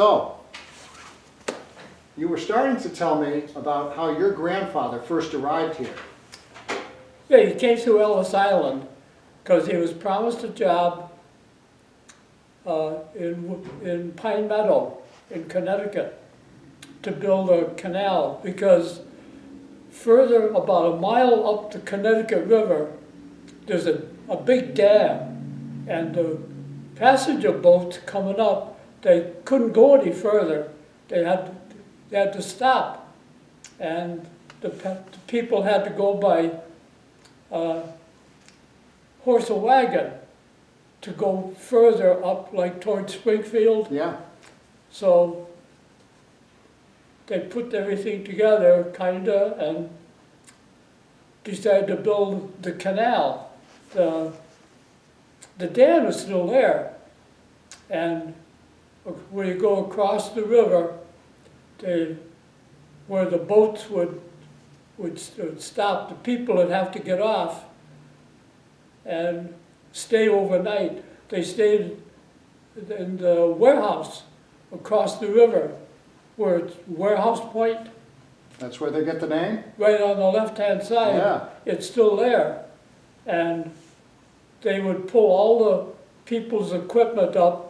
So, you were starting to tell me about how your grandfather first arrived here. Yeah, he came to Ellis Island because he was promised a job in Pine Meadow in Connecticut to build a canal, because further about a mile up the Connecticut River there's a big dam, and the passenger boats coming up, they couldn't go any further. They had to stop, and the people had to go by horse and wagon to go further up, like towards Springfield. Yeah. So they put everything together, kinda, and decided to build the canal. The dam is still there, and when you go across the river, where the boats would stop, the people would have to get off and stay overnight. They stayed in the warehouse across the river, where it's Warehouse Point. That's where they get the name? Right on the left-hand side. Yeah. It's still there. And they would pull all the people's equipment up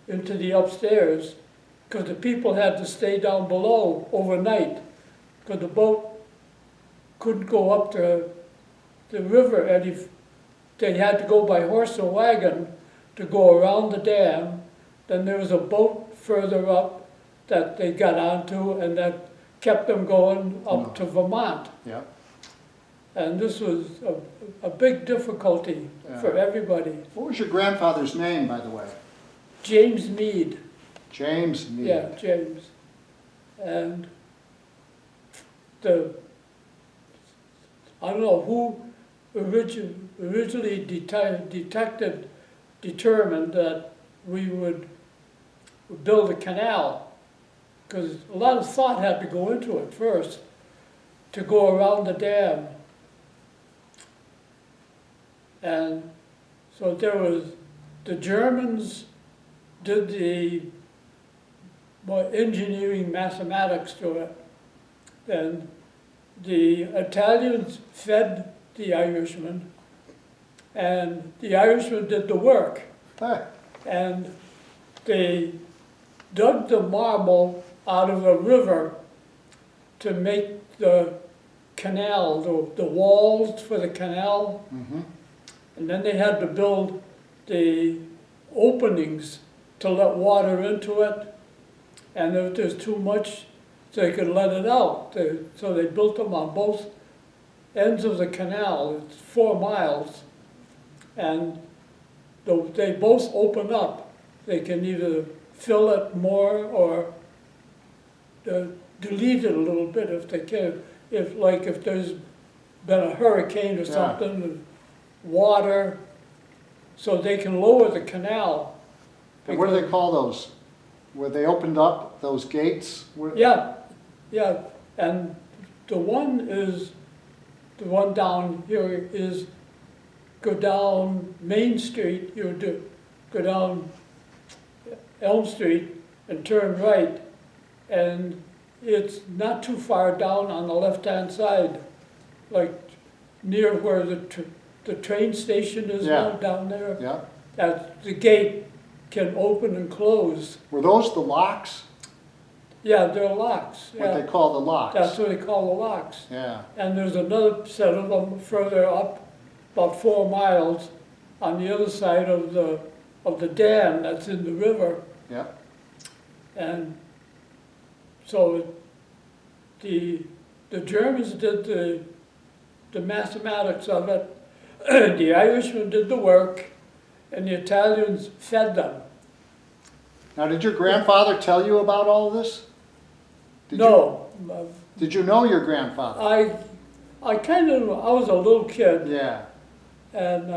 into the upstairs, because the people had to stay down below overnight, because the boat couldn't go up the river, and they had to go by horse and wagon to go around the dam. Then there was a boat further up that they got onto, and that kept them going up to Vermont. Yeah. And this was a big difficulty for everybody. What was your grandfather's name, by the way? James Meade. James Meade. Yeah, James. And I don't know who originally determined that we would build a canal, because a lot of thought had to go into it first, to go around the dam. And so the Germans did the more engineering mathematics to it. Then the Italians fed the Irishmen, and the Irishmen did the work. Hey. And they dug the marble out of the river to make the canal, the walls for the canal. Mm-hmm. And then they had to build the openings to let water into it. And if there's too much, they could let it out. So they built them on both ends of the canal. It's 4 miles. And they both open up. They can either fill it more or delete it a little bit if they can. If there's been a hurricane or something, water, so they can lower the canal. And what do they call those? Where they opened up those gates? Yeah, and the one down here is go down Main Street, go down Elm Street and turn right, and it's not too far down on the left-hand side, like near where the train station is now down there. Yeah. That the gate can open and close. Were those the locks? Yeah, they're locks. What they call the locks? That's what they call the locks. Yeah. And there's another set of them further up, about 4 miles, on the other side of the dam that's in the river. Yeah. And so the Germans did the mathematics of it, the Irishmen did the work, and the Italians fed them. Now, did your grandfather tell you about all of this? No. Did you know your grandfather? I was a little kid. Yeah. And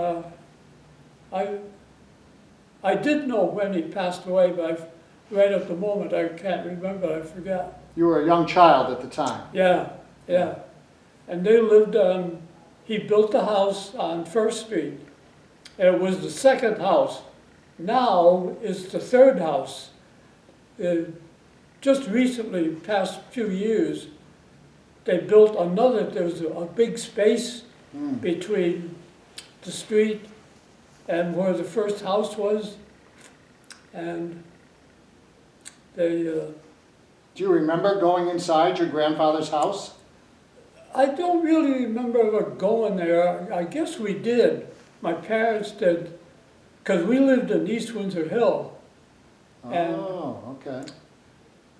I did know when he passed away, but right at the moment I can't remember, I forgot. You were a young child at the time. Yeah. And they lived on, he built the house on First Street. And it was the second house. Now it's the third house. just recently, past few years, they built another, there was a big space between the street and where the first house was. And they, Do you remember going inside your grandfather's house? I don't really remember ever going there. I guess we did. My parents did, because we lived in East Windsor Hill. And Oh, okay.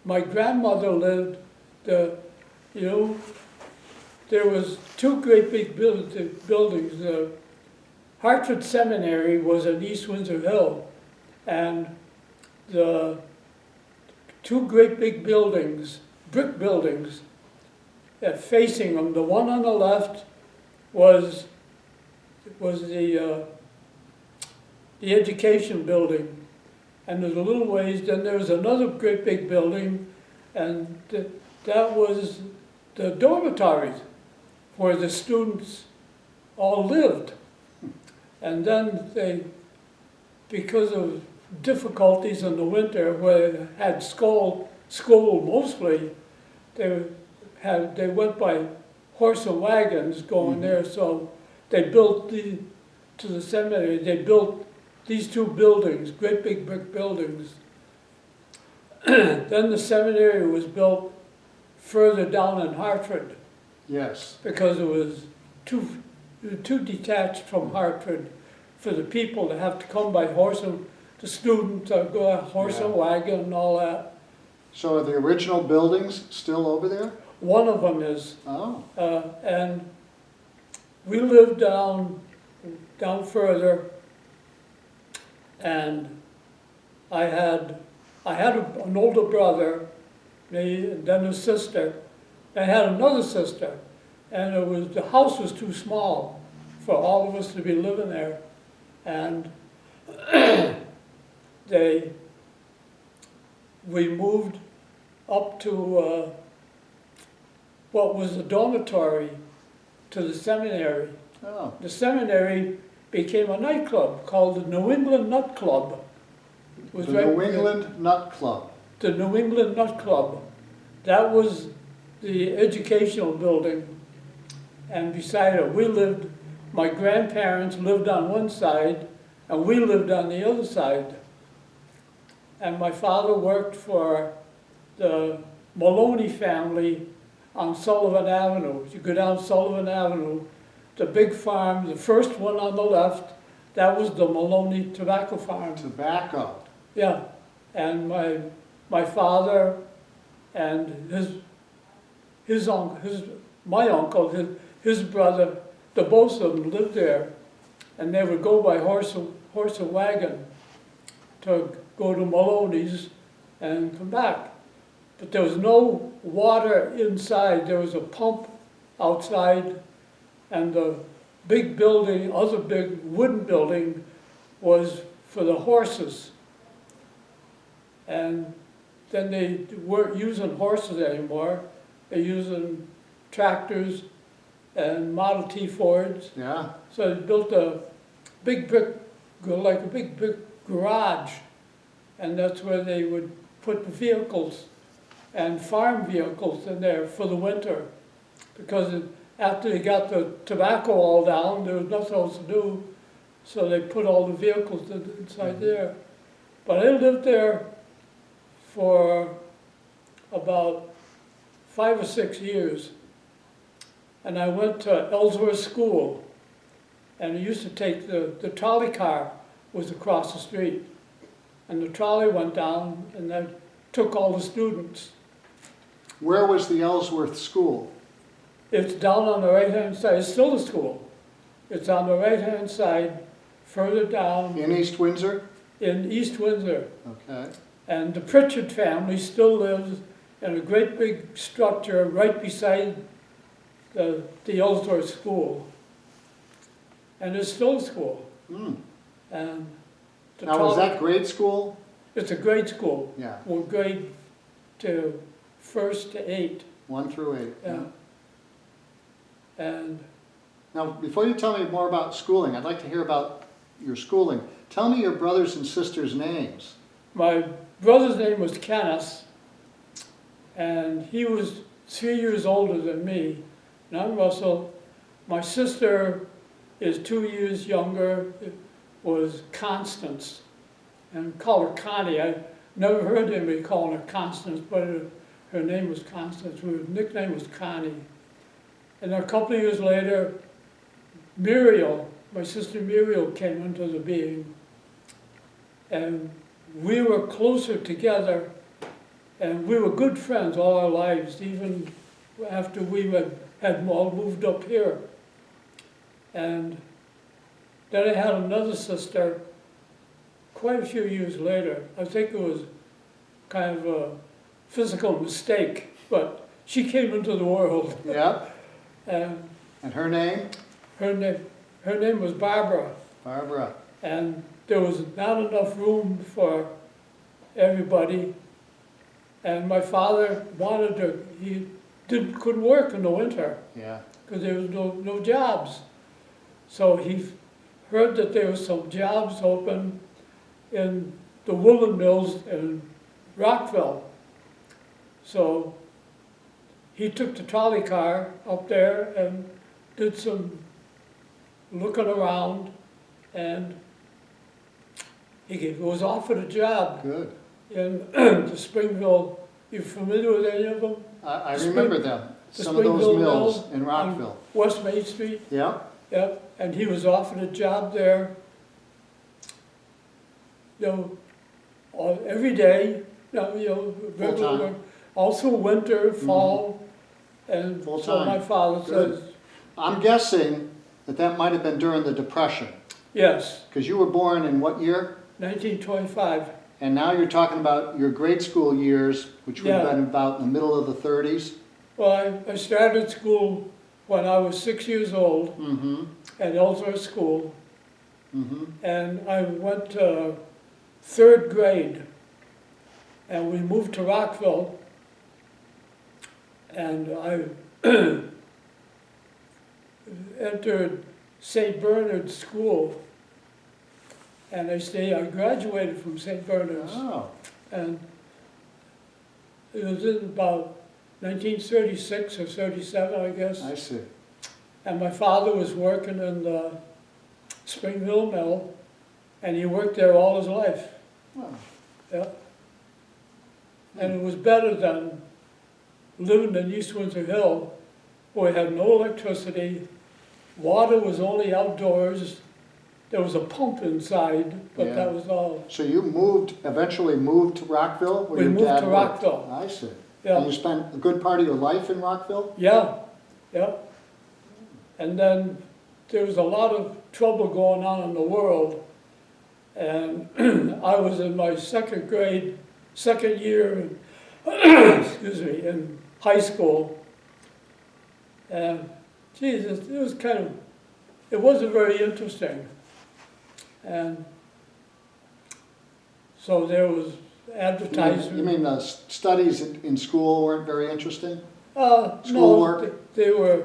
my grandmother lived, you know, there was two great big buildings. The Hartford Seminary was in East Windsor Hill, and the two great big buildings, brick buildings, facing them. The one on the left was the education building, and there's a little ways. Then there was another great big building, and that was the dormitories where the students all lived. And then they, because of difficulties in the winter where they had school mostly, they went by horse and wagons going there. So they built to the seminary, they built these two buildings, great big brick buildings. Then the seminary was built further down in Hartford. Yes. Because it was too detached from Hartford for the people to have to come by horse, and the students go horse and wagon and all that. So are the original buildings still over there? One of them is. Oh. And we lived down further, and I had an older brother, me, and then a sister. I had another sister, and the house was too small for all of us to be living there, and we moved up to what was the dormitory to the seminary. Oh. The seminary became a nightclub called the New England Nut Club. It was The right New England Nut Club. The New England Nut Club. That was the educational building, and beside it my grandparents lived on one side and we lived on the other side. And my father worked for the Maloney family on Sullivan Avenue. You go down Sullivan Avenue, the big farm, the first one on the left, that was the Maloney tobacco farm. Tobacco. Yeah, and my father and my uncle, his brother, the both of them lived there, and they would go by horse and wagon to go to Maloney's and come back. But there was no water inside. There was a pump outside, and the big building, other big wooden building, was for the horses. And then they weren't using horses anymore. They're using tractors and Model T Fords. Yeah. So they built a big brick, like a big garage, and that's where they would put the vehicles and farm vehicles in there for the winter. Because after they got the tobacco all down, there was nothing else to do, so they put all the vehicles inside there. But I lived there for about 5 or 6 years, and I went to Ellsworth School, and I used to take the trolley car was across the street, and the trolley went down and that took all the students. Where was the Ellsworth School? It's down on the right-hand side. It's still a school. It's on the right-hand side, further down In East Windsor? in East Windsor. Okay. And the Pritchard family still lives in a great big structure right beside the Ellsworth School. And it's still a school. Mm. And the Now, was that grade school? It's a grade school. Yeah. Well, grade to 1st to 8. 1 through 8. Yeah. And Now, before you tell me more about schooling, I'd like to hear about your schooling. Tell me your brothers and sisters' names. my brother's name was Kenneth, and he was 3 years older than me, and I'm Russell. My sister is 2 years younger, was Constance, and call her Connie. I never heard anybody calling her Constance, but her name was Constance. Her nickname was Connie. And a couple of years later, Muriel, my sister Muriel, came into the being, and we were closer together, and we were good friends all our lives, even after we had all moved up here. And then I had another sister quite a few years later. I think it was kind of a physical mistake, but she came into the world. Yeah. And her name? her name was Barbara. Barbara. And there was not enough room for everybody. And my father wanted her, couldn't work in the winter. Yeah. Because there was no jobs. So he heard that there were some jobs open in the woolen mills in Rockville. So he took the trolley car up there and did some looking around, and he was offered a job. Good. In the Springville. You familiar with any of them? I remember them. The Some of those Springville mills Mill in Rockville. on West Main Street. Yeah. Yep. And he was offered a job there. Every day. Regular Full-time. work. Also winter, fall, and so Full-time. my father Good. says, I'm guessing that might have been during the Depression. yes, Because you were born in what year? 1925. And now you're talking about your grade school years, which would have Yeah. been about in the middle of the 30s. Well, I started school when I was 6 years old Mm-hmm. at Ellsworth School. Mm-hmm. And I went to third grade, and we moved to Rockville, and I entered St. Bernard's School, and I graduated from St. Bernard's, Oh. and it was in about 1936 or 37, I guess. I see. And my father was working in the Springville Mill, and he worked there all his life. Well, Yeah. And it was better than living in East Windsor Hill, where we had no electricity, water was only outdoors, there was a pump inside, but Yeah. that was all. so you eventually moved to Rockville? Where We your moved dad to worked? Rockville. I see. Yeah. And you spent a good part of your life in Rockville? Yeah, yeah. And then there was a lot of trouble going on in the world, and I was in my second year, excuse me, in high school. And Jesus, it wasn't very interesting. And so there was advertising. You mean the studies in school weren't very interesting? No, Schoolwork? they were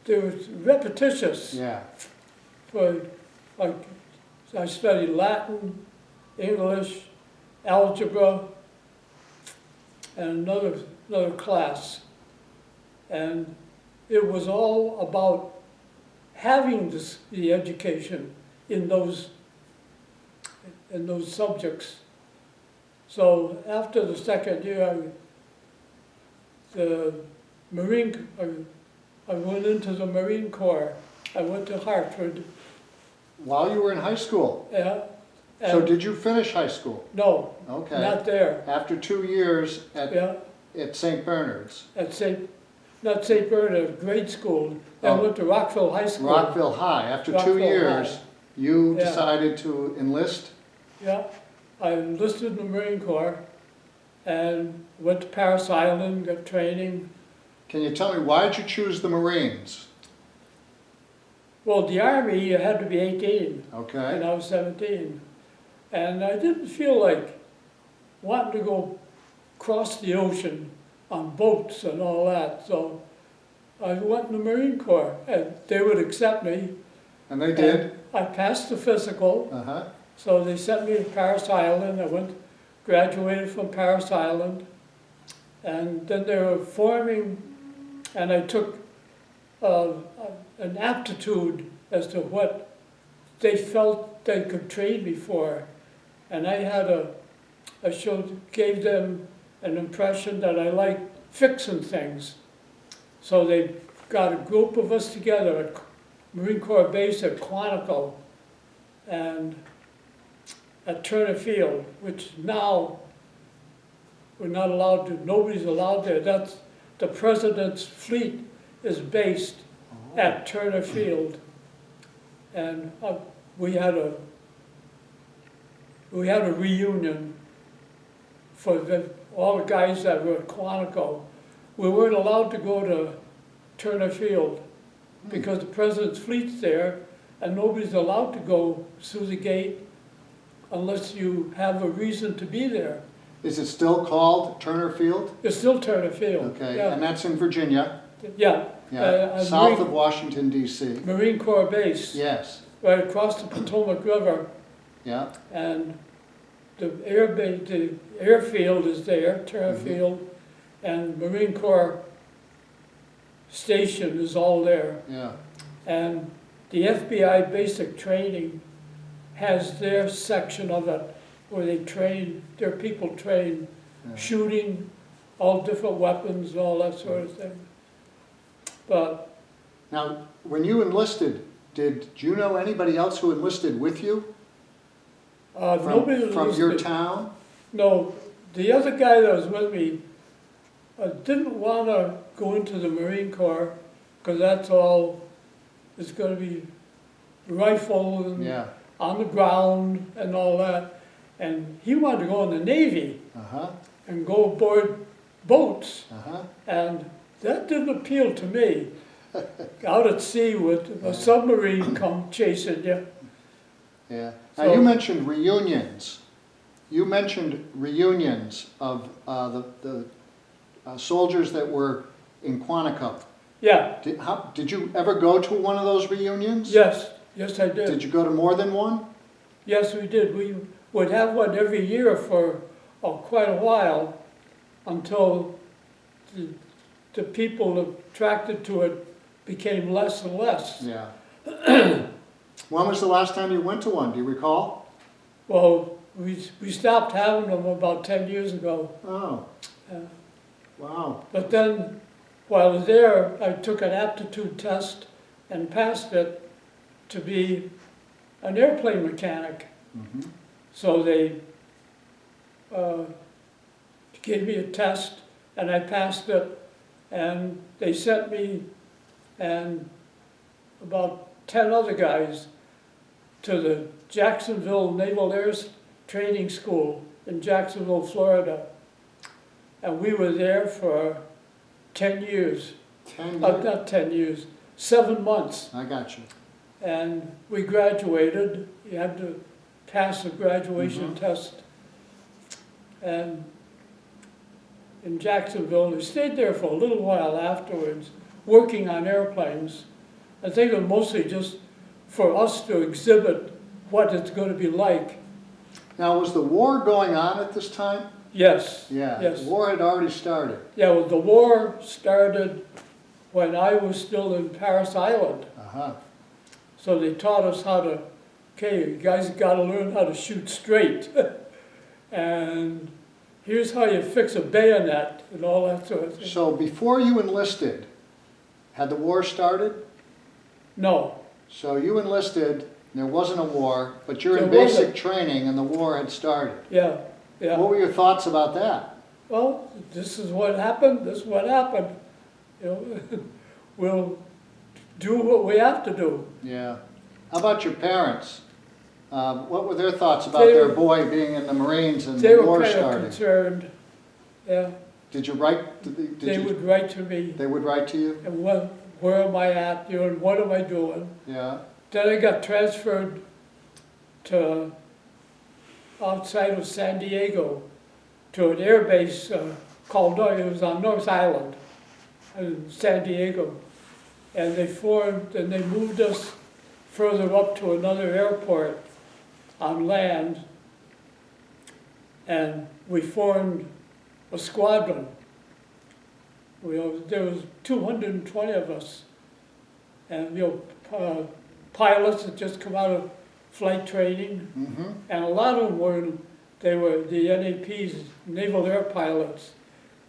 repetitious. Yeah. Like, I studied Latin, English, algebra, and another class. And it was all about having the education in those subjects. So after the second year, I went into the Marine Corps. I went to Hartford. While you were in high school? Yeah. So And did you finish high school? no, Okay. not there. After 2 years Yeah, at St. Bernard's? not St. Bernard, grade school. I Oh. went to Rockville High School. Rockville High. After 2 Rockville years, High. you Yeah. decided to enlist? Yeah, I enlisted in the Marine Corps and went to Paris Island, got training. Can you tell me, why did you choose the Marines? Well, the Army, you had to be 18, Okay. and I was 17. And I didn't feel like wanting to go cross the ocean on boats and all that, so I went in the Marine Corps, and they would accept me. And they did? And I passed the physical, Uh-huh. so they sent me to Paris Island. I graduated from Paris Island, and then they were forming, and I took an aptitude as to what they felt they could train me for. And I had gave them an impression that I liked fixing things. So they got a group of us together at Marine Corps Base at Quantico and at Turner Field, which now we're not allowed to, nobody's allowed there. That's, the President's fleet is based at Turner Field. And we had a reunion for all the guys that were at Quantico. We weren't allowed to go to Turner Field because the President's fleet's there, and nobody's allowed to go through the gate unless you have a reason to be there. Is it still called Turner Field? It's still Turner Field. Okay, yeah. and that's in Virginia? Yeah. Yeah, south of Washington, D.C. Marine Corps Base. Yes. Right across the Potomac River. Yeah. And the airfield is there, Turner Field, and Marine Corps Station is all there. Yeah. And the FBI basic training has their section of it where they train, their people train shooting, all different weapons, all that sort of thing. But now, when you enlisted, did you know anybody else who enlisted with you? nobody From enlisted. your town? No, the other guy that was with me didn't want to go into the Marine Corps because that's all, it's going to be rifle and Yeah. on the ground and all that. And he wanted to go in the Navy Uh-huh. and go aboard boats. Uh-huh. And that didn't appeal to me. Out at sea with a submarine come chasing you. Yeah. Now, So- you mentioned reunions. You mentioned reunions of the soldiers that were in Quantico. Yeah, Did you ever go to one of those reunions? yes, yes I did. Did you go to more than one? Yes, we did. We would have one every year for quite a while until the people attracted to it became less and less. Yeah. When was the last time you went to one? Do you recall? Well, we stopped having them about 10 years ago. Oh, Uh, wow. But then, while I was there, I took an aptitude test and passed it to be an airplane mechanic. Mhm. So they gave me a test and I passed it, and they sent me and about 10 other guys to the Jacksonville Naval Air Training School in Jacksonville, Florida. And we were there for 10 years. 10 years? Not 10 years, 7 months. I got you. And we graduated. You had to pass a graduation test. And in Jacksonville, we stayed there for a little while afterwards, working on airplanes. I think it was mostly just for us to exhibit what it's going to be like. Now, was the war going on at this time? Yes. Yeah, Yes. the war had already started. Yeah, well, the war started when I was still in Paris Island. Uh-huh. So they taught us how to, okay, you guys got to learn how to shoot straight. And here's how you fix a bayonet and all that sort of thing. So before you enlisted, had the war started? No, So you enlisted, and there wasn't a war, but you're in There basic wasn't. training and the war had started. yeah, yeah. What were your thoughts about that? Well, this is what happened, this is what happened. You know, we'll do what we have to do. Yeah. How about your parents? What were their thoughts about They their were- boy being in the Marines and They the were war kind of starting? concerned. Yeah, Did you write? Did they you, would write to me, They would write to you? and where am I at, you know, and what am I doing? Yeah. Then I got transferred to outside of San Diego to an air base called, it was on North Island in San Diego. And they moved us further up to another airport on land. and we formed a squadron. There was 220 of us, and pilots had just come out of flight training, and a lot of them they were the NAPs, Naval Air Pilots.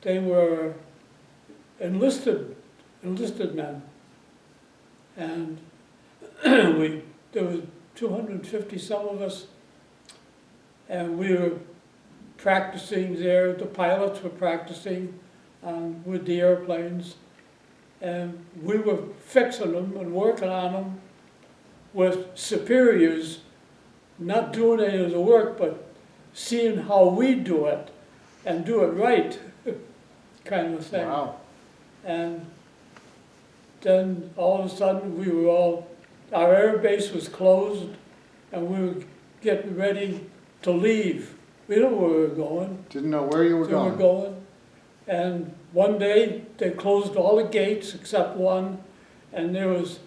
They were enlisted men, and there was 250 some of us, and we were practicing there. The pilots were practicing with the airplanes, and we were fixing them and working on them with superiors, not doing any of the work, but seeing how we do it and do it right, kind of thing. Wow. And then all of a sudden our air base was closed, and we were getting ready to leave. We didn't know where we were going. Didn't know where you were going. And one day they closed all the gates except one, and there was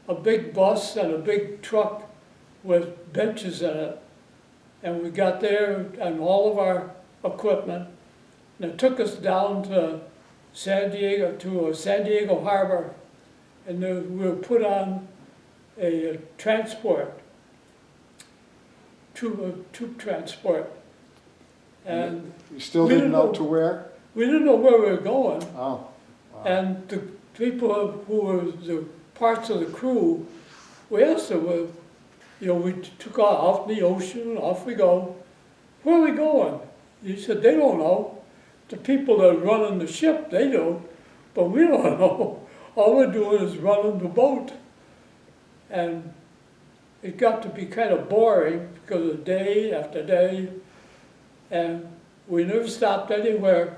a big bus and a big truck with benches in it. And we got there and all of our equipment, and it took us down to San Diego Harbor, and then we were put on a transport, troop transport. And you still didn't know to where? We didn't know where we were going. Oh, wow. And the people who were the parts of the crew, we asked them, we took off in the ocean, off we go. Where are we going? He said, they don't know. The people that are running the ship, they do, but we don't know. All we're doing is running the boat. And it got to be kind of boring because of day after day. And we never stopped anywhere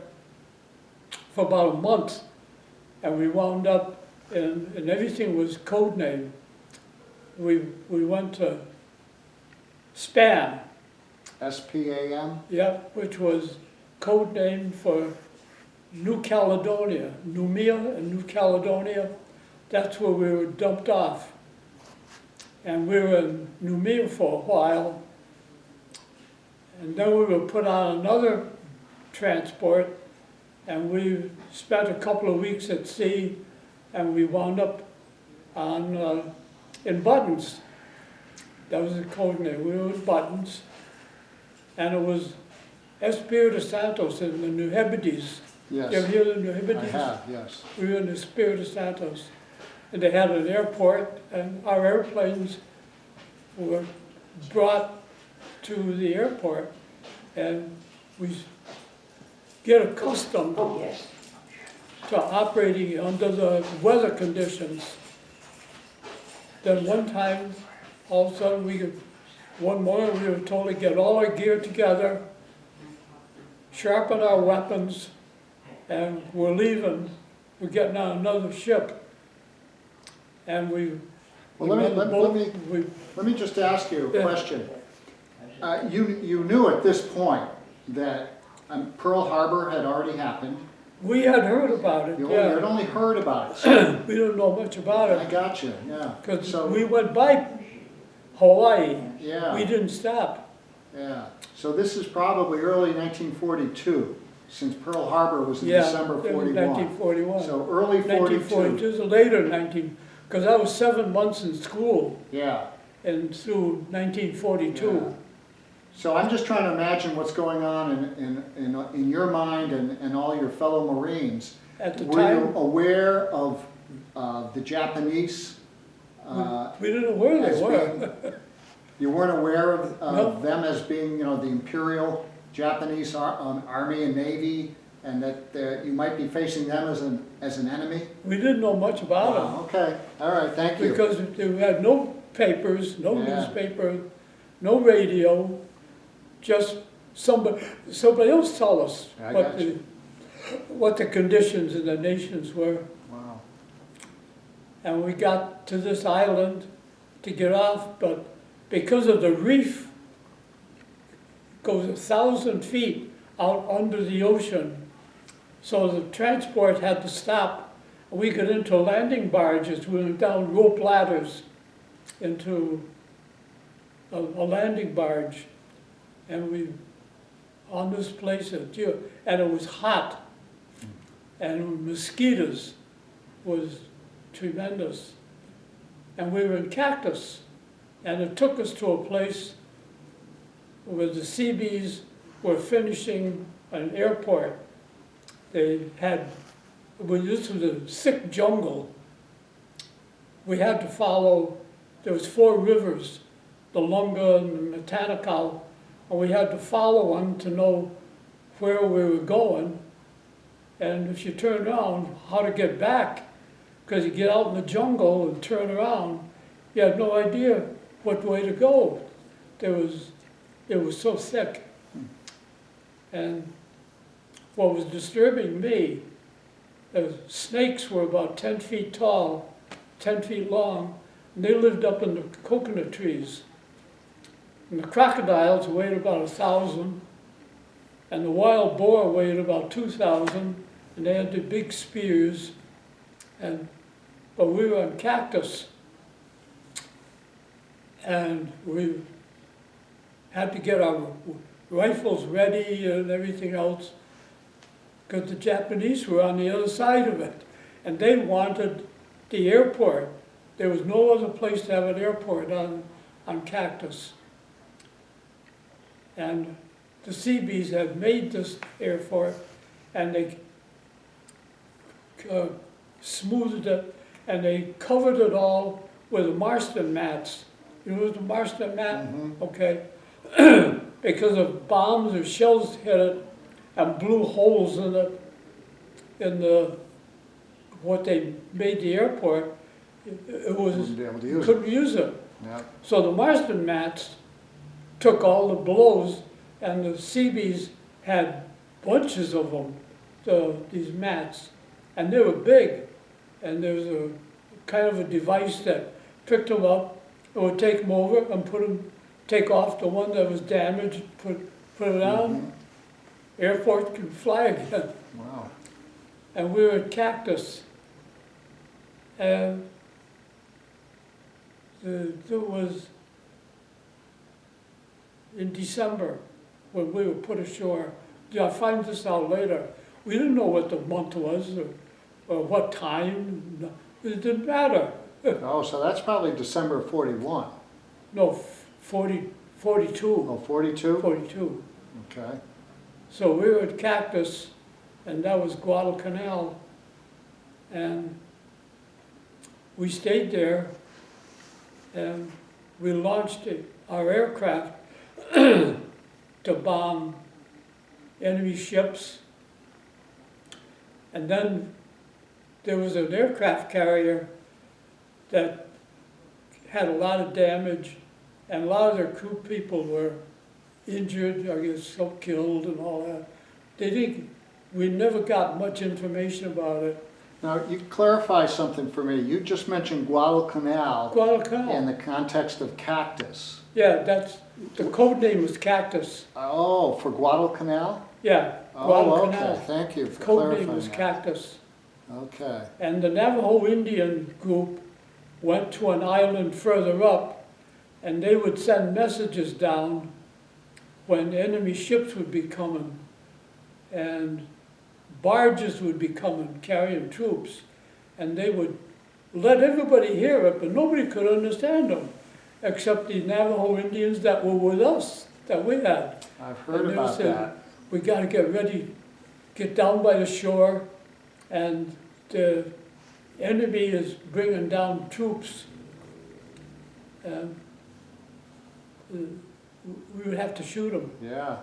for about a month. And we wound up, and everything was code name. We went to SPAN. S-P-A-M? Yeah, which was code name for New Caledonia, Noumea and New Caledonia. That's where we were dumped off. And we were in Noumea for a while. And then we were put on another transport, and we spent a couple of weeks at sea, and we wound up in Buttons. That was the code name. We were in Buttons, and it was Espiritu Santos in the New Hebrides. Yes. You ever hear of the New Hebrides? I have, yes. We were in the Espiritu Santos, and they had an airport, and our airplanes were brought to the airport, and we get accustomed to operating under the weather conditions. Then one time, all of a sudden, one morning we were told to get all our gear together, sharpen our weapons, and we're leaving. We're getting on another ship, and Well, let me just ask you a question. You knew at this point that Pearl Harbor had already happened. We had heard about it. You had only heard about it. So we don't know much about it. I got you, yeah. Because we went by Hawaii. Yeah. We didn't stop. Yeah. So this is probably early 1942, since Pearl Harbor was in December 41. 1941. So early 42. 1942, later because I was 7 months in school. Yeah. And through 1942. Yeah. So I'm just trying to imagine what's going on in your mind and all your fellow Marines. At the Were time, you aware of the Japanese? we didn't know where they were. You weren't aware of No. them as being, the Imperial Japanese Army and Navy, and that you might be facing them as an enemy? We didn't know much about them. Okay, all right, thank you. Because we had no papers, no newspaper, no radio, just somebody else tell us what the conditions in the nations were. Wow. And we got to this island to get off, but because of the reef, goes 1,000 feet out under the ocean, so the transport had to stop. We got into landing barges. We went down rope ladders into a landing barge, and we on this place, and it was hot, and mosquitoes was tremendous. And we were in Cactus, and it took us to a place where the Seabees were finishing an airport. They had, when this was a thick jungle, we had to follow, there was 4 rivers, the Lunga and the Matanikau, and we had to follow them to know where we were going. And if you turn around, how to get back, because you get out in the jungle and turn around, you had no idea what way to go. It was so thick. And what was disturbing me, the snakes were about 10 feet tall, 10 feet long, and they lived up in the coconut trees. And the crocodiles weighed about 1,000, and the wild boar weighed about 2,000, and they had the big spears. But we were on Cactus, and we had to get our rifles ready and everything else, because the Japanese were on the other side of it, and they wanted the airport. There was no other place to have an airport on Cactus. And the Seabees had made this airport, and they smoothed it, and they covered it all with Marston mats. You know the Marston mat? Mm-hmm. Okay. Because of bombs or shells hit it and blew holes in it, in what they made the airport, it was, couldn't use it. Yeah. So the Marston mats took all the blows, and the Seabees had bunches of them, these mats, and they were big. And there was a kind of a device that picked them up and would take them over and take off the one that was damaged, put it on. Mm-hmm. Airport could fly again. Wow. And we were at Cactus, and there was in December when we were put ashore. I find this out later. We didn't know what the month was or what time. It didn't matter. Oh, so that's probably December of 41. No, 42. Oh, 42? 42. Okay. So we were at Cactus, and that was Guadalcanal, and we stayed there, and we launched our aircraft to bomb enemy ships. And then there was an aircraft carrier that had a lot of damage, and a lot of their crew people were injured, I guess, so killed and all that. We never got much information about it. Now, you clarify something for me. You just mentioned Guadalcanal. Guadalcanal. In the context of Cactus. Yeah, the code name was Cactus. Oh, for Guadalcanal? Yeah, Guadalcanal. Okay, thank you for code clarifying name was that. Cactus. Okay. And the Navajo Indian group went to an island further up, and they would send messages down when enemy ships would be coming, and barges would be coming carrying troops, and they would let everybody hear it, but nobody could understand them, except the Navajo Indians that were with us, that we had. I've heard about that. We got to get ready, get down by the shore, and the enemy is bringing down troops. And we would have to shoot them. Yeah.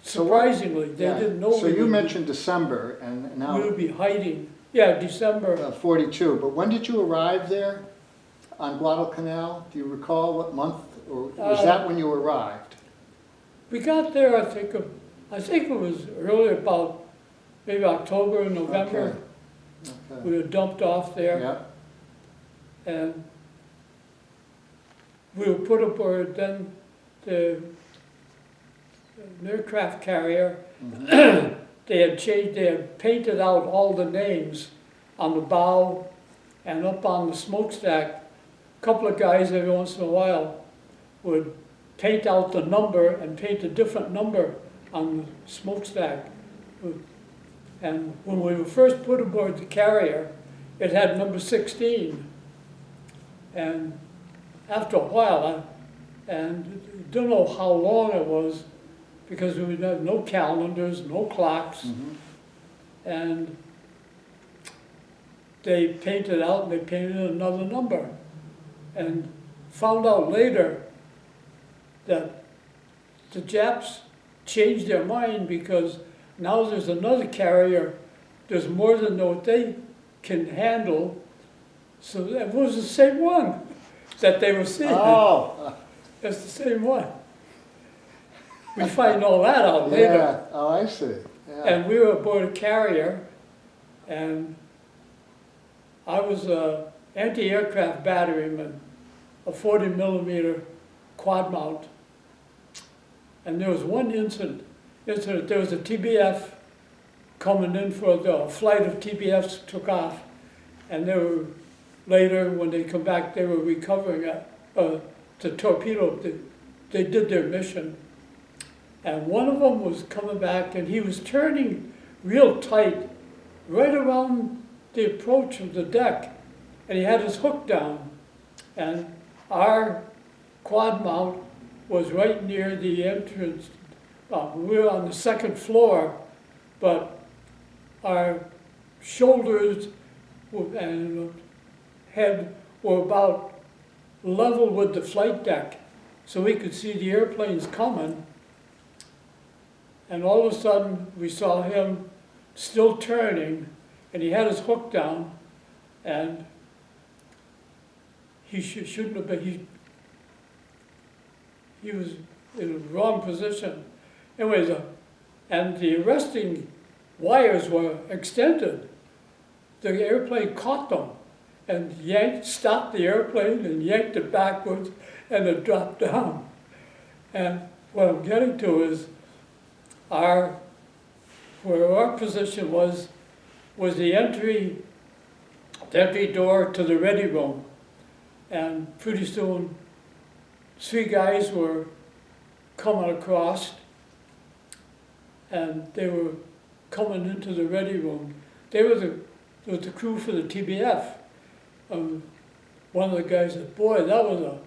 Surprisingly, they didn't know. So you mentioned December, and now we would be hiding. Yeah, December. 42. But when did you arrive there on Guadalcanal? Do you recall what month, or was that when you arrived? We got there, I think it was early, about maybe October and November. Okay. Okay. We were dumped off there. Yeah. And we were put aboard. Then the aircraft carrier, Mm-hmm. they had painted out all the names on the bow and up on the smokestack. A couple of guys every once in a while would paint out the number and paint a different number on the smokestack. And when we were first put aboard the carrier, it had number 16. And after a while, and don't know how long it was, because we had no calendars, no clocks, and they painted out and they painted another number. And found out later that the Japs changed their mind because now there's another carrier, there's more than what they can handle, so it was the same one that they were seeing. Oh, It's the same one. We find all that out later. yeah, oh, I see, yeah. And we were aboard a carrier, and I was an anti-aircraft batteryman, a 40mm quad mount. And there was one incident, there was a TBF coming in for the flight of TBFs took off, and they were, later when they come back, they were recovering the torpedo. They did their mission. And one of them was coming back, and he was turning real tight right around the approach of the deck, and he had his hook down. And our quad mount was right near the entrance. We were on the second floor, but our shoulders and head were about level with the flight deck, so we could see the airplanes coming. And all of a sudden, we saw him still turning, and he had his hook down, and he shouldn't have been, he was in the wrong position. Anyways, and the arresting wires were extended. The airplane caught them and stopped the airplane and yanked it backwards, and it dropped down. And what I'm getting to is where our position was the entry door to the ready room. And pretty soon, 3 guys were coming across, and they were coming into the ready room. They were the crew for the TBF. One of the guys said, "Boy, that was a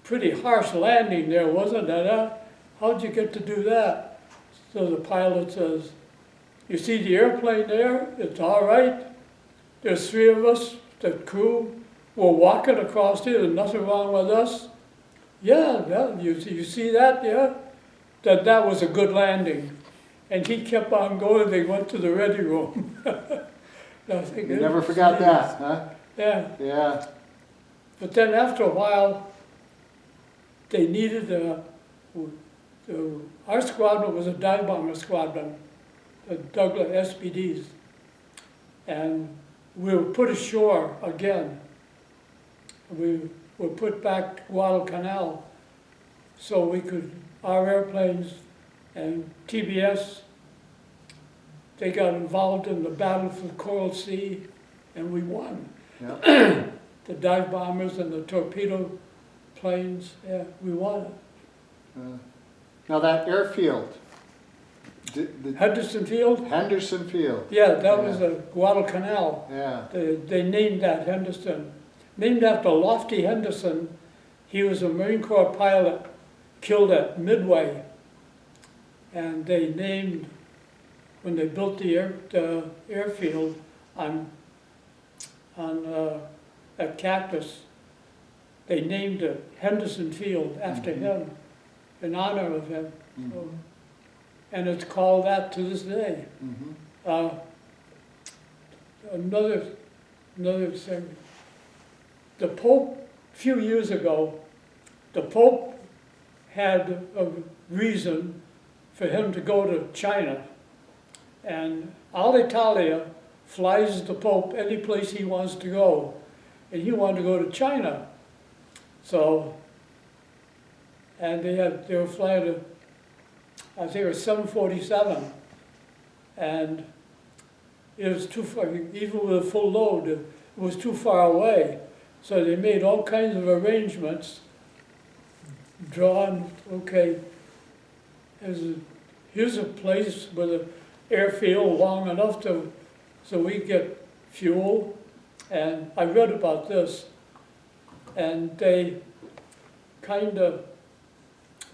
pretty harsh landing there, wasn't it? Huh? How'd you get to do that?" So the pilot says, "You see the airplane there? It's all right. There's 3 of us, the crew. We're walking across here. There's nothing wrong with us." "Yeah, you see that, yeah?" That was a good landing. And he kept on going. They went to the ready room. You never forgot that, huh? Yeah. Yeah. But then after a while, they needed our squadron was a dive bomber squadron, the Douglas SPDs. And we were put ashore again. We were put back to Guadalcanal so we could, our airplanes and TBS, they got involved in the battle for the Coral Sea, and we won. Yeah. The dive bombers and the torpedo planes, yeah, we won it. Now that airfield, Henderson Field? Henderson Field. Yeah, that was a Guadalcanal. Yeah. They named that Henderson. Named after Lofty Henderson. He was a Marine Corps pilot killed at Midway. And they named, when they built the airfield at Cactus, they named it Henderson Field after him, in honor of him. So, and it's called that to this day. Another thing, the Pope, a few years ago, the Pope had a reason for him to go to China. And Alitalia flies the Pope any place he wants to go. And he wanted to go to China. So, and they were flying to, I think it was 747. And it was too far, even with a full load, it was too far away. So they made all kinds of arrangements, drawn, okay, here's a place with an airfield long enough so we get fuel. And I read about this, and they kind of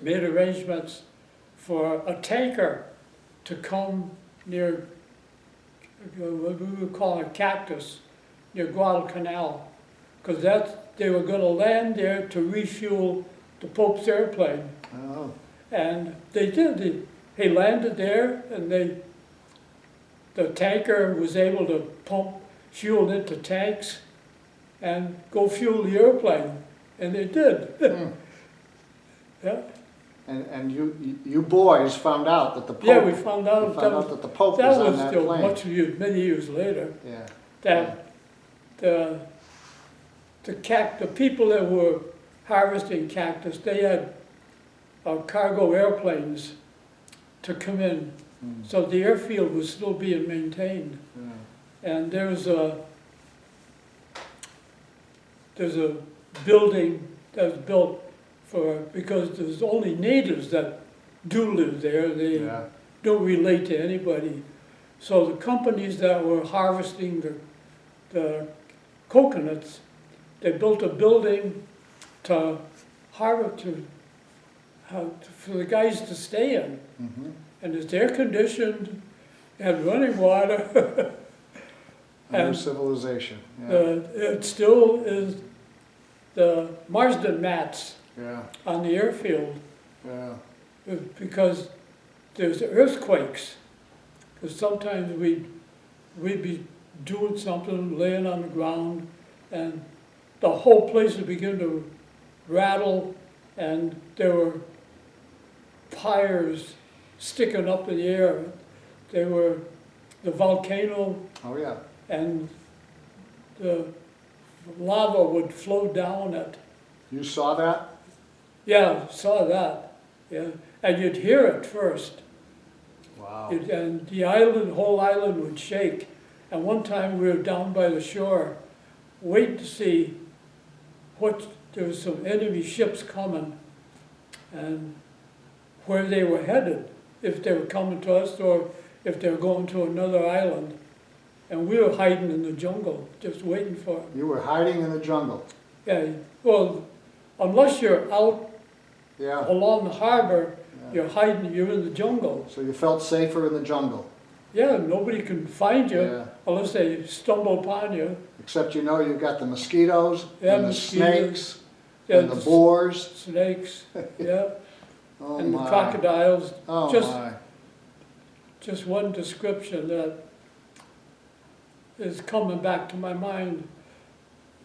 made arrangements for a tanker to come near, what we would call a cactus, near Guadalcanal, because they were going to land there to refuel the Pope's airplane. Oh, And they did. He landed there, and the tanker was able to pump fuel into tanks and go fuel the airplane, and they did. Yeah. and you boys found out that the Pope. Yeah, we found out. You found out that the Pope was on that plane. Many years later. Yeah. That the people that were harvesting cactus, they had cargo airplanes to come in, so the airfield was still being maintained. Yeah. And there's a building that's built because there's only natives that do live there. They Yeah. don't relate to anybody. So the companies that were harvesting the coconuts, they built a building to for the guys to stay in. Mm-hmm. And it's air conditioned, had running water. Under And civilization. Yeah. it still is the Marsden mats Yeah. on the airfield, Yeah. because there's earthquakes. Because sometimes we'd be doing something, laying on the ground, and the whole place would begin to rattle, and there were pyres sticking up in the air. They were the volcano, Oh yeah. and the lava would flow down it. You saw that? Yeah, saw that. Yeah, and you'd hear it first. Wow. And the whole island would shake. And one time we were down by the shore, waiting to see there was some enemy ships coming, and where they were headed, if they were coming to us or if they were going to another island. And we were hiding in the jungle, just waiting for them. You were hiding in the jungle. Yeah, well, unless you're out Yeah. along the harbor, Yeah. you're in the jungle. So you felt safer in the jungle. Yeah, nobody can find you Yeah. unless they stumble upon you. Except you know you've got the mosquitoes Yeah, and the mosquitoes. snakes Yeah, and the boars. snakes, yeah, Oh and my. the crocodiles. Oh just, my. just one description that is coming back to my mind.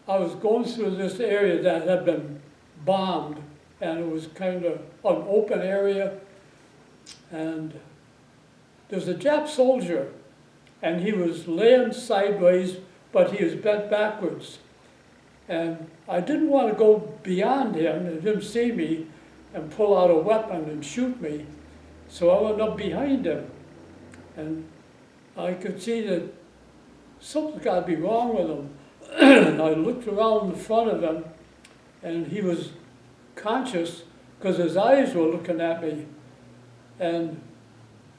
I was going through this area that had been bombed, and it was kind of an open area, and there's a Jap soldier, and he was laying sideways, but he was bent backwards. And I didn't want to go beyond him and him see me and pull out a weapon and shoot me. So I went up behind him, and I could see that something's got to be wrong with him. And I looked around in front of him, and he was conscious because his eyes were looking at me. And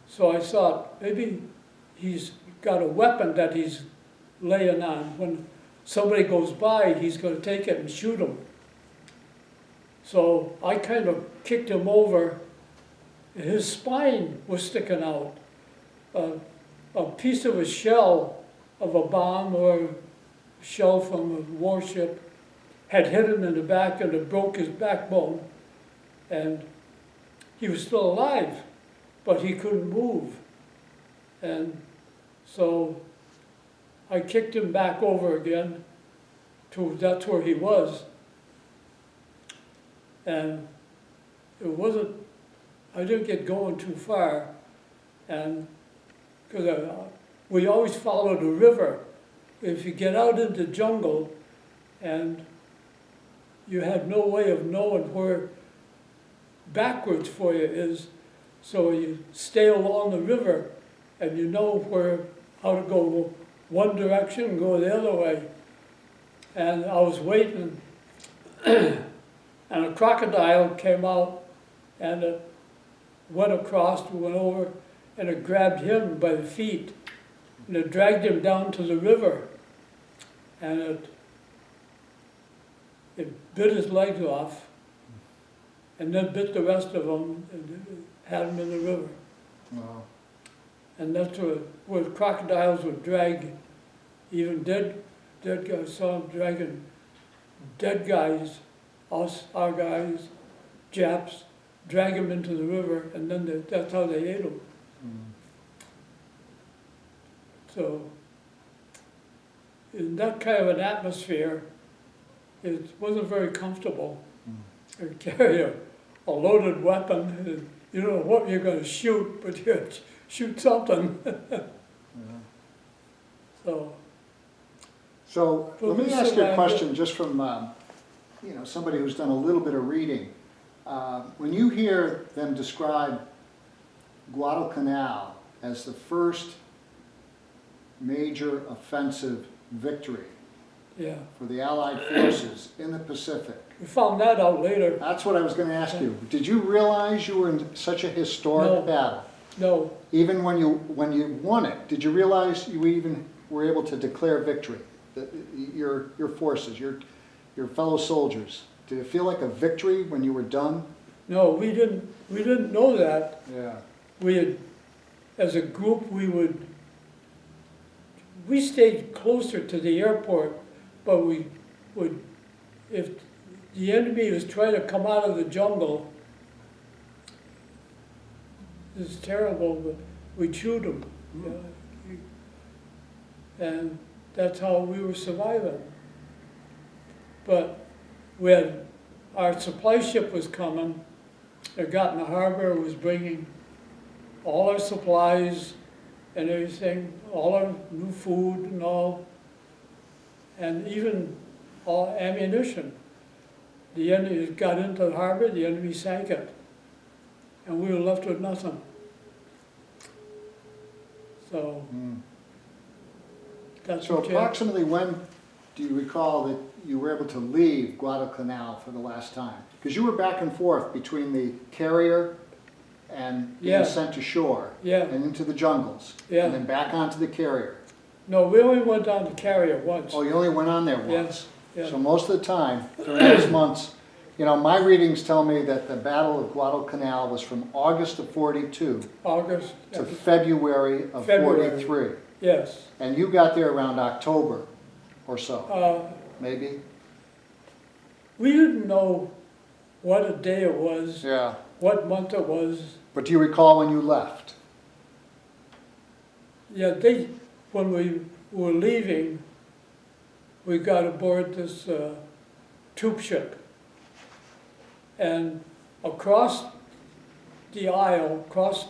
so I thought, maybe he's got a weapon that he's laying on. When somebody goes by, he's going to take it and shoot him. So I kind of kicked him over. His spine was sticking out. A piece of a shell of a bomb or a shell from a warship had hit him in the back, and it broke his backbone. And he was still alive, but he couldn't move. And so I kicked him back over again that's where he was. And it wasn't, I didn't get going too far. And because we always followed a river. If you get out into the jungle and you have no way of knowing where backwards for you is, so you stay along the river and you know how to go one direction and go the other way. And I was waiting, and a crocodile came out, and went across, went over, and it grabbed him by the feet, and it dragged him down to the river, and it bit his legs off, and then bit the rest of them, and had him in the river. Wow. And that's where crocodiles would drag even dead guys. Saw them dragging dead guys, our guys, Japs, drag them into the river, and then that's how they ate them. So, in that kind of an atmosphere, it wasn't very comfortable. To carry a loaded weapon, and you don't know what you're going to shoot, but you shoot something. So let me ask you a question, just from somebody who's done a little bit of reading. When you hear them describe Guadalcanal as the first major offensive victory for the Allied forces in the Pacific. We found that out later. That's what I was going to ask you. Did you realize you were in such a historic battle? No. Even when you won it, did you realize you even were able to declare victory? Your forces, your fellow soldiers, did it feel like a victory when you were done? No, we didn't know that. Yeah. We had, as a group, we stayed closer to the airport, but we would, if the enemy was trying to come out of the jungle, it's terrible, but we'd shoot them. And that's how we were surviving. But when our supply ship was coming, it got in the harbor, it was bringing all our supplies and everything, all our new food and all, and even all ammunition. The enemy got into the harbor, the enemy sank it, and we were left with nothing. So, that's So what approximately when do you recall that you were able to leave Guadalcanal for the last time? Because you were back and forth between the carrier and being sent to shore and into the jungles, and then back onto the carrier. No, we only went down to carrier once. Oh, you only went on there once? Yeah. So most of the time, during those months, my readings tell me that the Battle of Guadalcanal was from August of '42 to February of '43. Yes. And you got there around October or so, maybe? We didn't know what a day it was, Yeah. what month it was. But do you recall when you left? Yeah, when we were leaving, we got aboard this troop ship. And across the aisle, across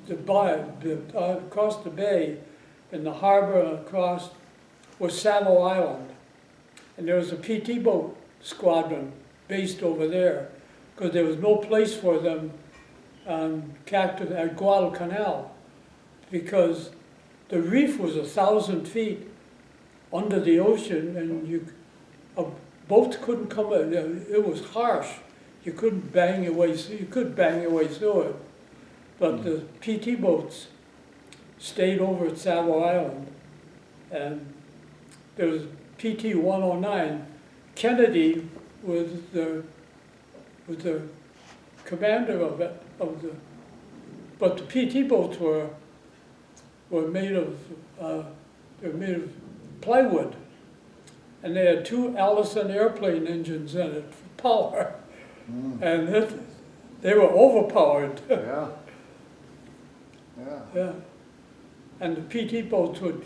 across the bay, in the harbor across, was Savo Island. And there was a PT boat squadron based over there, because there was no place for them at Guadalcanal, because the reef was 1,000 feet under the ocean, and boats couldn't come in. It was harsh. You couldn't bang your way through. You could bang your way through it, but the PT boats stayed over at Savo Island, and there was PT 109. Kennedy was the commander of it. But the PT boats were made of plywood, and they had 2 Allison airplane engines in it for power, and they were overpowered. Yeah. And the PT boats would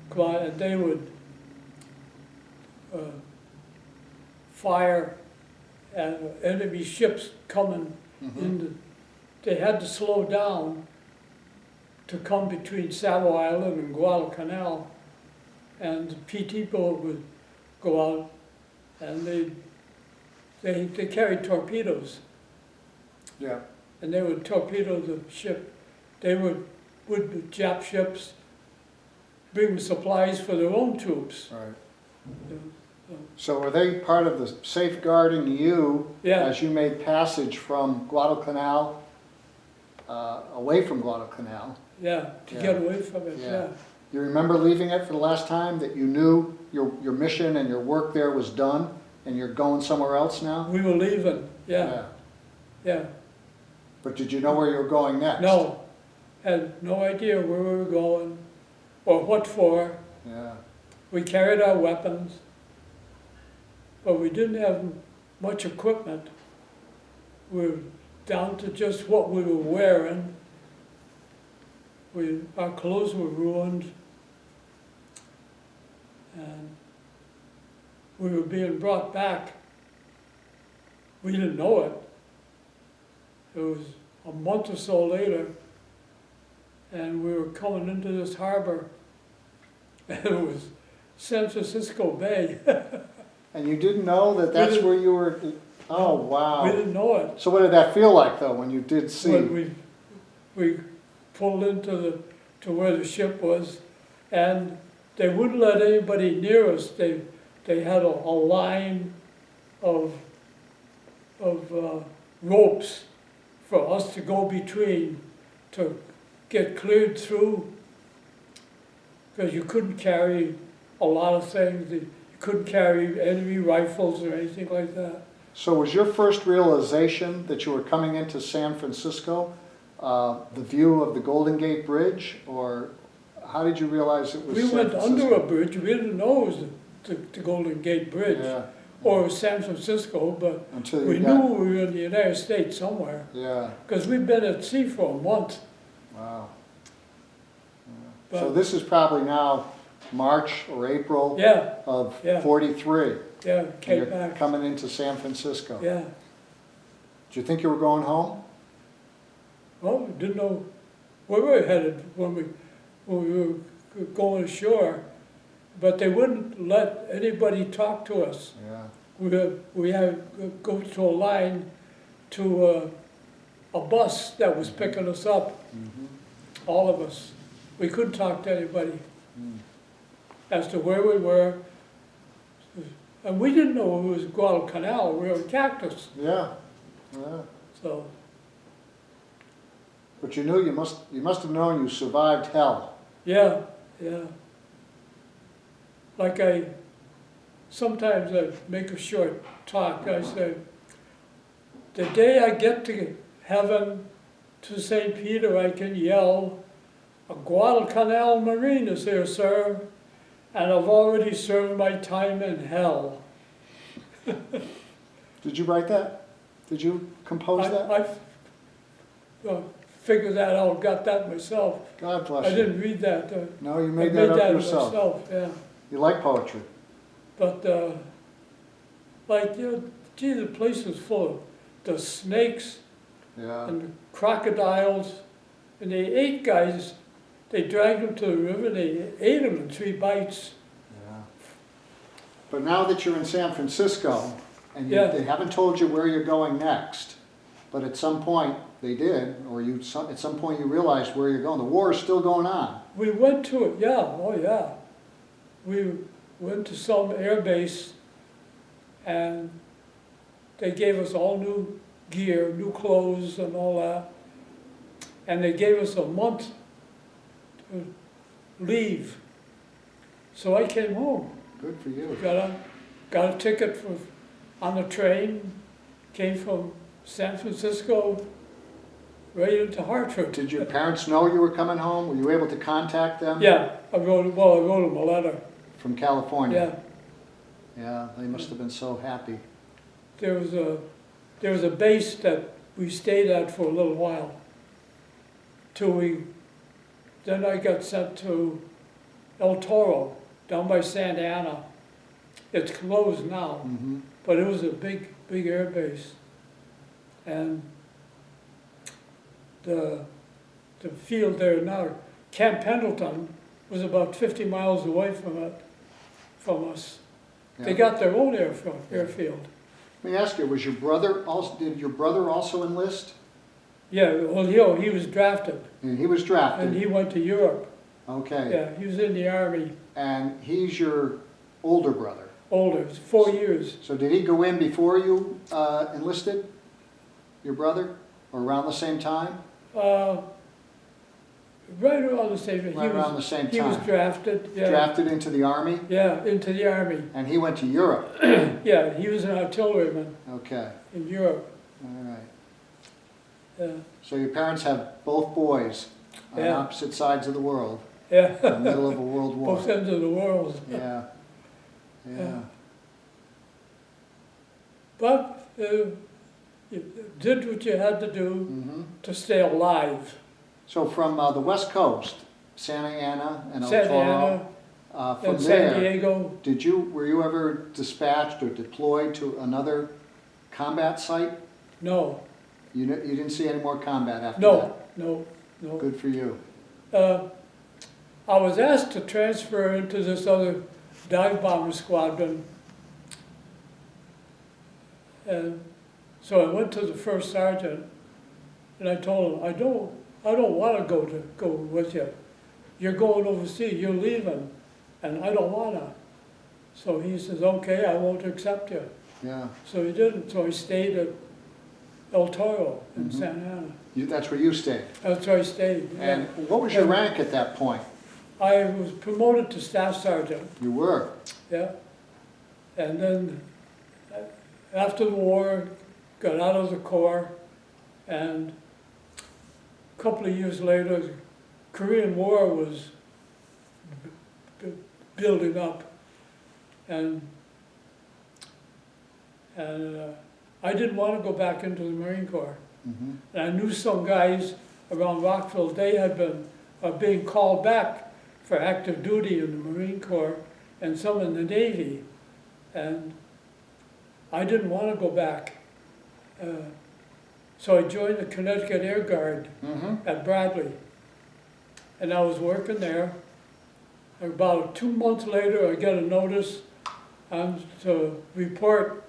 go out, and they would fire at enemy ships coming in. They had to slow down to come between Savo Island and Guadalcanal, and the PT boat would go out, and they carried torpedoes. Yeah. And they would torpedo the ship. They would the Jap ships bring supplies for their own troops. Right. So were they part of the safeguarding you Yeah. as you made passage from Guadalcanal, away from Guadalcanal? Yeah, to Yeah. get away from it, Yeah. yeah. You remember leaving it for the last time, that you knew your mission and your work there was done and you're going somewhere else now? We were leaving, yeah, yeah. But did you know where you were going next? No, had no idea where we were going or what for. Yeah. We carried our weapons, but we didn't have much equipment. We were down to just what we were wearing. Our clothes were ruined, and we were being brought back. We didn't know it. It was a month or so later, and we were coming into this harbor, and it was San Francisco Bay. And you didn't know that that's where you were? Oh, wow. We didn't know it. So what did that feel like, though, when you did see? When we pulled into to where the ship was, and they wouldn't let anybody near us. They had a line of ropes for us to go between to get cleared through, because you couldn't carry a lot of things. You couldn't carry enemy rifles or anything like that. So was your first realization that you were coming into San Francisco, the view of the Golden Gate Bridge, or how did you realize it was We San went Francisco? under a bridge. We didn't know it was the Golden Gate Bridge Yeah. or San Francisco, but Until we you knew got, we were in the United States somewhere, yeah, because we've been at sea for a month. wow. But, So this is probably now March or April yeah, of yeah. 43. yeah, And came you're back. coming into San Francisco. Yeah. Did you think you were going home? Well, we didn't know where we were headed when we were going ashore, but they wouldn't let anybody talk to us. Yeah. We had to go to a line to a bus that was picking us up, all of us. We couldn't talk to anybody as to where we were. And we didn't know it was Guadalcanal, we were in Cactus. Yeah. Yeah. So, But you knew you must have known you survived hell. yeah, yeah. Like sometimes I make a short talk. I say, the day I get to heaven, to St. Peter, I can yell, a Guadalcanal Marine is here, sir, and I've already served my time in hell. Did you write that? Did you compose that? I figured that out, got that myself. God bless I you. didn't read that. No, you I made that up yourself. myself, yeah. You like poetry. But, like, gee, the place was full of the snakes Yeah. and the crocodiles, and they ate guys. They dragged them to the river, they ate them in 3 bites. Yeah. But now that you're in San Francisco, and Yeah. they haven't told you where you're going next, but at some point they did, or at some point you realized where you're going. The war is still going on. We went to it, yeah, oh yeah. We went to some air base, and they gave us all new gear, new clothes and all that. And they gave us a month to leave. So I came home, Good for you. got a ticket on the train, came from San Francisco right into Hartford. Did your parents know you were coming home? Were you able to contact them? Yeah, I wrote them a letter. From California? Yeah, Yeah, they must have been so happy. there was a base that we stayed at for a little while, then I got sent to El Toro, down by Santa Ana. It's closed now, but it was a big air base. And the field there now, Camp Pendleton, was about 50 miles away from us. They Yeah. got their own airfield. Let me ask you, did your brother also enlist? Yeah, well, he was drafted, And he was drafted. and he went to Europe. Okay. Yeah, he was in the Army. And he's your older brother? older, 4 years. So did he go in before you enlisted, your brother, or around the same time? Right around the same time. Right around the same He was time. drafted, yeah. Drafted into the Army? Yeah, into the Army. And he went to Europe? Yeah, he was an artilleryman Okay, in Europe. all right. Yeah, So your parents have both boys on Yeah. opposite sides of the world, yeah. in the middle of a world war. Both ends of the world. Yeah, yeah. Yeah. But you did what you had to do Mhm. to stay alive. So from the West Coast, Santa Ana and El Santa Toro, Ana from and San there, Diego. were you ever dispatched or deployed to another combat site? No, You didn't see any more combat after no, that? no, no. Good for you. I was asked to transfer into this other dive bomber squadron. And so I went to the first sergeant and I told him, I don't want to go with you. You're going overseas, you're leaving, and I don't want to. So he says, okay, I won't accept you. Yeah. So he didn't, so I stayed at El Toro in Mhm. Santa Ana. That's where you stayed. That's where I stayed. yeah. And what was your rank at that point? I was promoted to staff sergeant, You were. yeah. And then after the war, got out of the Corps, and a couple of years later, the Korean War was building up, and I didn't want to go back into the Marine Corps. Mhm. And I knew some guys around Rockville, they had been being called back for active duty in the Marine Corps and some in the Navy. And I didn't want to go back. So I joined the Connecticut Air Guard Mhm. at Bradley. And I was working there. About 2 months later, I got a notice to report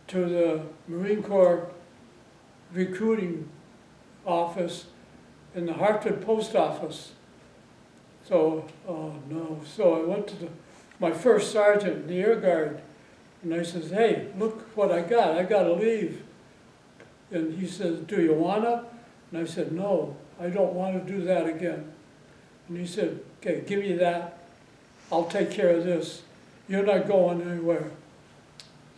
to the Marine Corps recruiting office in the Hartford Post Office. So, oh no, so I went to my first sergeant in the Air Guard, and I says, hey, look what I gotta leave. And he says, do you wanna? And I said, no, I don't wanna do that again. And he said, okay, give me that, I'll take care of this. You're not going anywhere.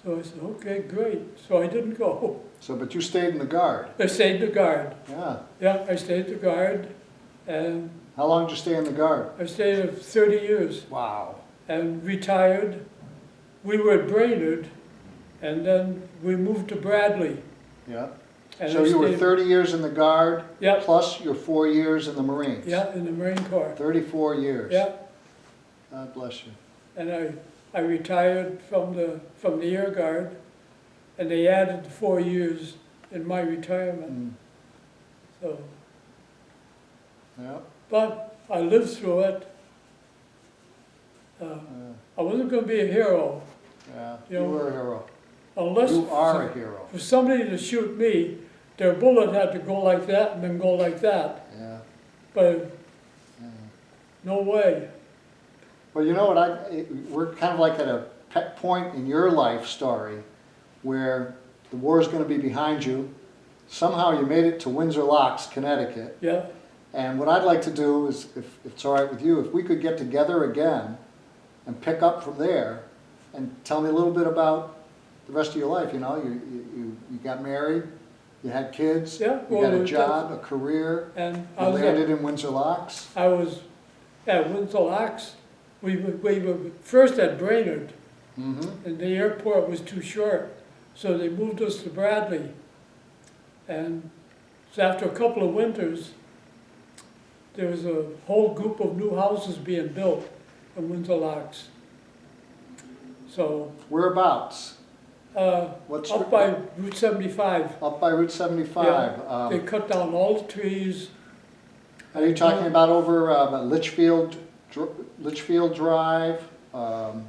So I said, okay, great. So I didn't go. So, but you stayed in the Guard. I stayed in the Guard. Yeah. Yeah, I stayed in the Guard, and How long did you stay in the Guard? I stayed there 30 years Wow. and retired. We were at Brainerd, and then we moved to Bradley. Yeah. And So I you were stayed- 30 years in the Guard, Yeah. plus your 4 years in the Marines. Yeah, in the Marine Corps. 34 years. Yeah, God bless you. and I retired from the Air Guard, and they added 4 years in my retirement. Mm. So, Yeah. but I lived through it. I wasn't going to be a hero Yeah. You You know, were a hero. unless You are a hero. for somebody to shoot me, their bullet had to go like that and then go like that. Yeah. But Yeah. no way. Well, you know what, we're kind of like at a point in your life story where the war is going to be behind you. Somehow you made it to Windsor Locks, Connecticut. Yeah, And what I'd like to do is, if it's all right with you, if we could get together again and pick up from there and tell me a little bit about the rest of your life. You know, you got married, you had kids, Yeah, you well, got a job, a career, and you I was landed in Windsor Locks. I was at Windsor Locks. We were first at Brainerd, Mm-hmm. and the airport was too short, so they moved us to Bradley. And so after a couple of winters, there was a whole group of new houses being built in Windsor Locks. So Whereabouts? What's up by Route 75. Up by Route 75. They cut down all the trees. Are you talking about over Litchfield Drive?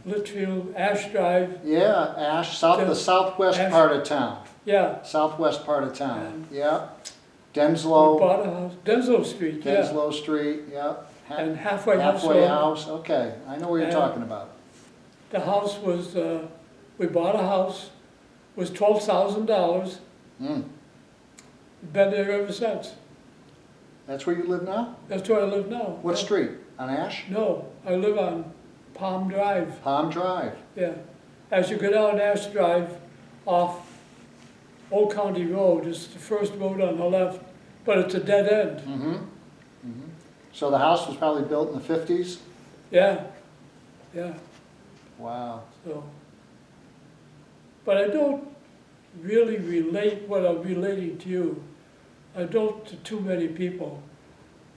Litchfield, Ash Drive, Yeah, Ash, the southwest Ash. part of town. yeah. Southwest part of town. And- Yeah. We Denslow, bought a house, Denslow Street, yeah. Denslow Street. Yeah. And halfway house. Halfway Road. house. Okay, I know what you're And- talking about. The house was, we bought a house, was $12,000, Mm. been there ever since. That's where you live now? That's where I live now. What street? On Ash? No, I live on Palm Drive, Palm Drive. yeah. As you go down Ash Drive off Old County Road, it's the first road on the left, but it's a dead end. Mm-hmm. Mm-hmm. So the house was probably built in the 50s? Yeah, yeah, Wow. so. But I don't really relate what I'm relating to you. I don't to too many people,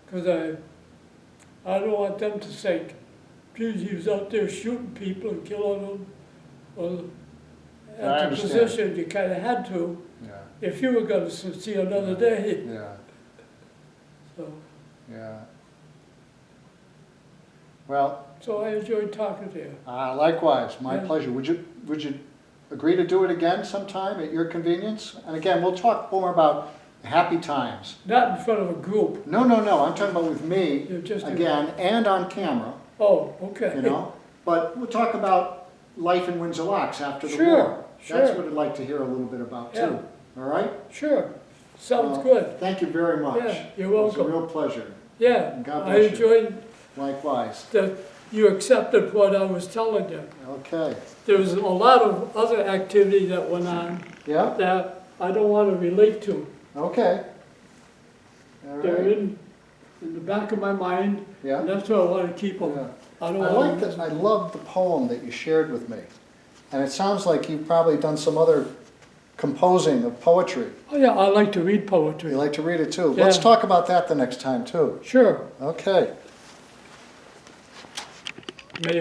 because I don't want them to think, geez, he was out there shooting people and killing them. Well, I at the understand. position, you kind of had to, Yeah. if you were going to see another day. Yeah. So, Yeah. Well, so I enjoyed talking to you. likewise, my Yeah. pleasure. Would you agree to do it again sometime at your convenience? And again, we'll talk more about happy times. Not in front of a group. No, no, no, I'm talking about with me, You're just again, and on camera, Oh, okay. you know? But we'll talk about life in Windsor Locks after the Sure, war. That's sure. what I'd like to hear a little bit about Yeah. too. All right? Sure, sounds Well, good. Thank you very much. Yeah, you're It was a welcome. real pleasure. Yeah, God I bless you. enjoyed Likewise. that you accepted what I was telling you. Okay. There was a lot of other activity that went on Yeah? that I don't want to relate to. Okay. All They're right. in the back of my mind, and Yeah? that's why I want to keep them. Yeah. I don't I want like that, I love the poem that you shared with me. And it sounds like you've probably done some other composing of poetry. Oh yeah, I like to read You poetry. like to read it too. Let's Yeah. talk about that the next time too. Sure. Okay. May